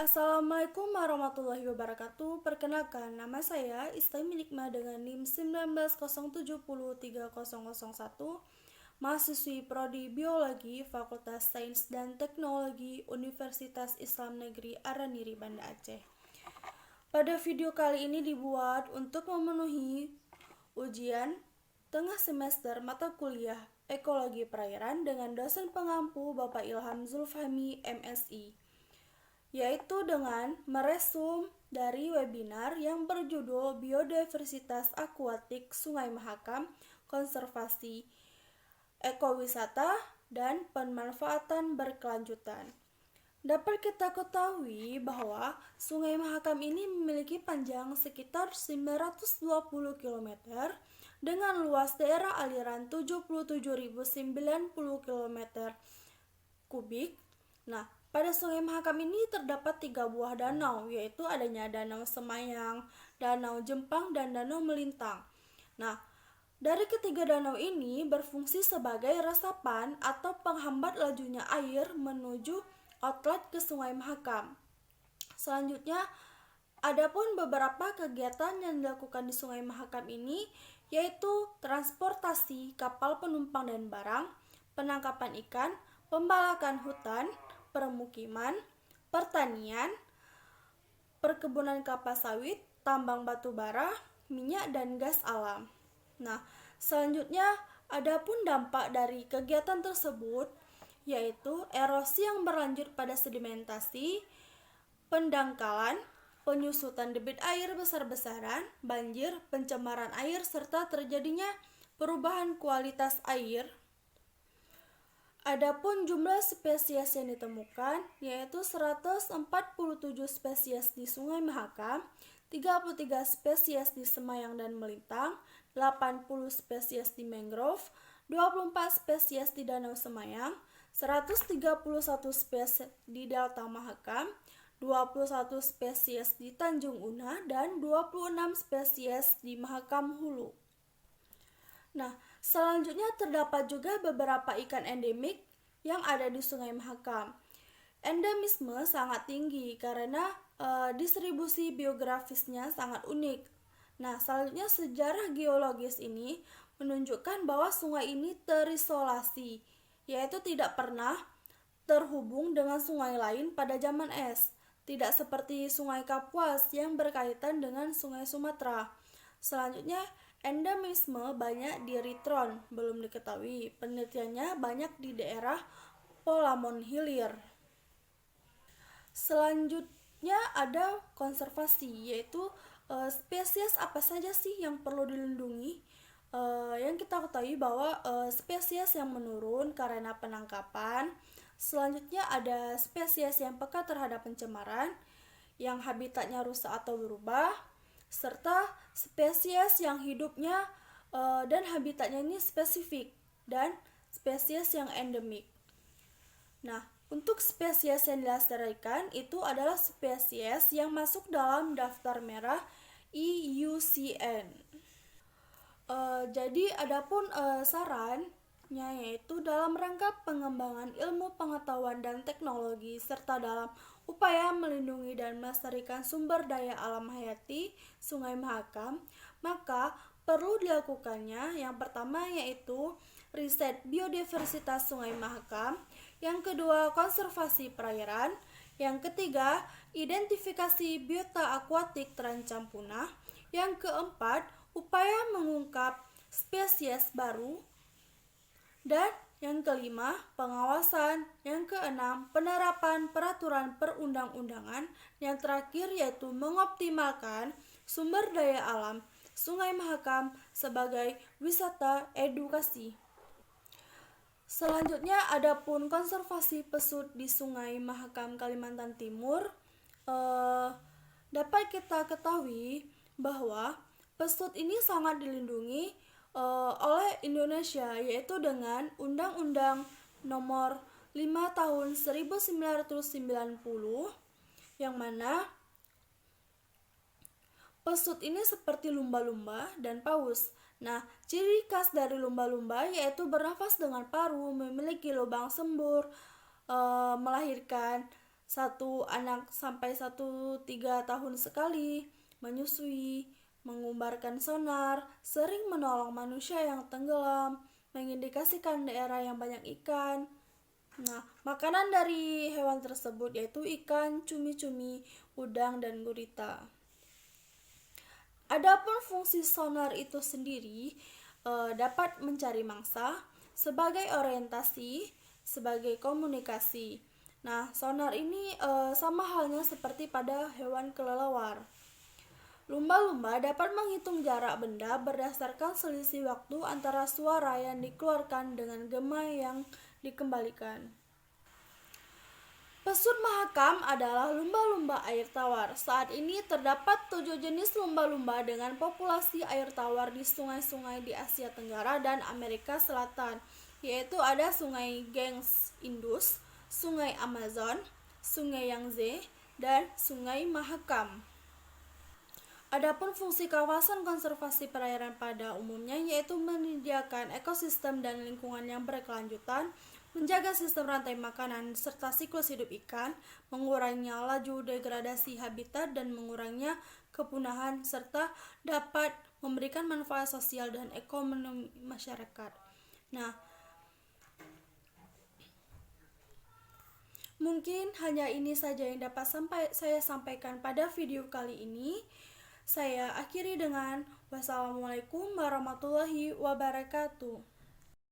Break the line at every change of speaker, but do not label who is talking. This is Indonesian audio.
Assalamualaikum warahmatullahi wabarakatuh. Perkenalkan, nama saya Islami Nikma dengan NIM 19070301, mahasiswi Prodi Biologi Fakultas Sains dan Teknologi Universitas Islam Negeri Araniri, Banda Aceh. Pada video kali ini dibuat untuk memenuhi ujian tengah semester mata kuliah Ekologi Perairan dengan dosen pengampu Bapak Ilham Zulfahmi, MSI, yaitu dengan meresum dari webinar yang berjudul Biodiversitas Akuatik Sungai Mahakam, Konservasi Ekowisata, dan Pemanfaatan Berkelanjutan. Dapat kita ketahui bahwa Sungai Mahakam ini memiliki panjang sekitar 920 km dengan luas daerah aliran 77.090 km kubik. Nah, pada Sungai Mahakam ini terdapat 3 buah danau, yaitu adanya Danau Semayang, Danau Jempang, dan Danau Melintang. Nah, dari ketiga danau ini berfungsi sebagai resapan atau penghambat lajunya air menuju outlet ke Sungai Mahakam. Selanjutnya, adapun beberapa kegiatan yang dilakukan di Sungai Mahakam ini yaitu transportasi kapal penumpang dan barang, penangkapan ikan, pembalakan hutan, permukiman, pertanian, perkebunan kelapa sawit, tambang batu bara, minyak dan gas alam. Nah, selanjutnya adapun dampak dari kegiatan tersebut yaitu erosi yang berlanjut pada sedimentasi, pendangkalan, penyusutan debit air besar-besaran, banjir, pencemaran air, serta terjadinya perubahan kualitas air. Adapun jumlah spesies yang ditemukan yaitu 147 spesies di Sungai Mahakam, 33 spesies di Semayang dan Melintang, 80 spesies di mangrove, 24 spesies di Danau Semayang, 131 spesies di Delta Mahakam, 21 spesies di Tanjung Una, dan 26 spesies di Mahakam Hulu. Nah, selanjutnya terdapat juga beberapa ikan endemik yang ada di Sungai Mahakam. Endemisme sangat tinggi karena distribusi biografisnya sangat unik. Nah, selanjutnya sejarah geologis ini menunjukkan bahwa sungai ini terisolasi, yaitu tidak pernah terhubung dengan sungai lain pada zaman es, tidak seperti Sungai Kapuas yang berkaitan dengan Sungai Sumatera. Selanjutnya, endemisme banyak di Ritron, belum diketahui. Penelitiannya banyak di daerah Polamon Hilir. Selanjutnya ada konservasi, yaitu spesies apa saja sih yang perlu dilindungi. Yang kita ketahui bahwa spesies yang menurun karena penangkapan. Selanjutnya ada spesies yang peka terhadap pencemaran, yang habitatnya rusak atau berubah, serta spesies yang hidupnya dan habitatnya ini spesifik, dan spesies yang endemik. Nah, untuk spesies yang dilestarikan itu adalah spesies yang masuk dalam daftar merah IUCN. Jadi adapun sarannya yaitu dalam rangka pengembangan ilmu pengetahuan dan teknologi serta dalam upaya melindungi dan melestarikan sumber daya alam hayati Sungai Mahakam, maka perlu dilakukannya yang pertama yaitu riset biodiversitas Sungai Mahakam, yang kedua konservasi perairan, yang ketiga identifikasi biota akuatik terancam punah, yang keempat upaya mengungkap spesies baru, dan yang kelima pengawasan, yang keenam penerapan peraturan perundang-undangan, yang terakhir yaitu mengoptimalkan sumber daya alam Sungai Mahakam sebagai wisata edukasi. Selanjutnya adapun konservasi pesut di Sungai Mahakam Kalimantan Timur, dapat kita ketahui bahwa pesut ini sangat dilindungi oleh Indonesia, yaitu dengan Undang-Undang Nomor 5 Tahun 1990, yang mana pesut ini seperti lumba-lumba dan paus. Nah, ciri khas dari lumba-lumba yaitu bernafas dengan paru, memiliki lubang sembur, melahirkan satu anak sampai 1-3 tahun sekali, menyusui, mengumbarkan sonar, sering menolong manusia yang tenggelam, mengindikasikan daerah yang banyak ikan. Nah, makanan dari hewan tersebut yaitu ikan, cumi-cumi, udang, dan gurita. Adapun fungsi sonar itu sendiri dapat mencari mangsa, sebagai orientasi, sebagai komunikasi. Nah, sonar ini sama halnya seperti pada hewan kelelawar. Lumba-lumba dapat menghitung jarak benda berdasarkan selisih waktu antara suara yang dikeluarkan dengan gema yang dikembalikan. Pesut mahakam adalah lumba-lumba air tawar. Saat ini terdapat 7 jenis lumba-lumba dengan populasi air tawar di sungai-sungai di Asia Tenggara dan Amerika Selatan, yaitu ada Sungai Ganges Indus, Sungai Amazon, Sungai Yangtze, dan Sungai Mahakam. Adapun fungsi kawasan konservasi perairan pada umumnya yaitu menyediakan ekosistem dan lingkungan yang berkelanjutan, menjaga sistem rantai makanan serta siklus hidup ikan, mengurangi laju degradasi habitat dan menguranginya kepunahan, serta dapat memberikan manfaat sosial dan ekonomi masyarakat. Nah, mungkin hanya ini saja yang dapat saya sampaikan pada video kali ini. Saya akhiri dengan wassalamualaikum warahmatullahi wabarakatuh.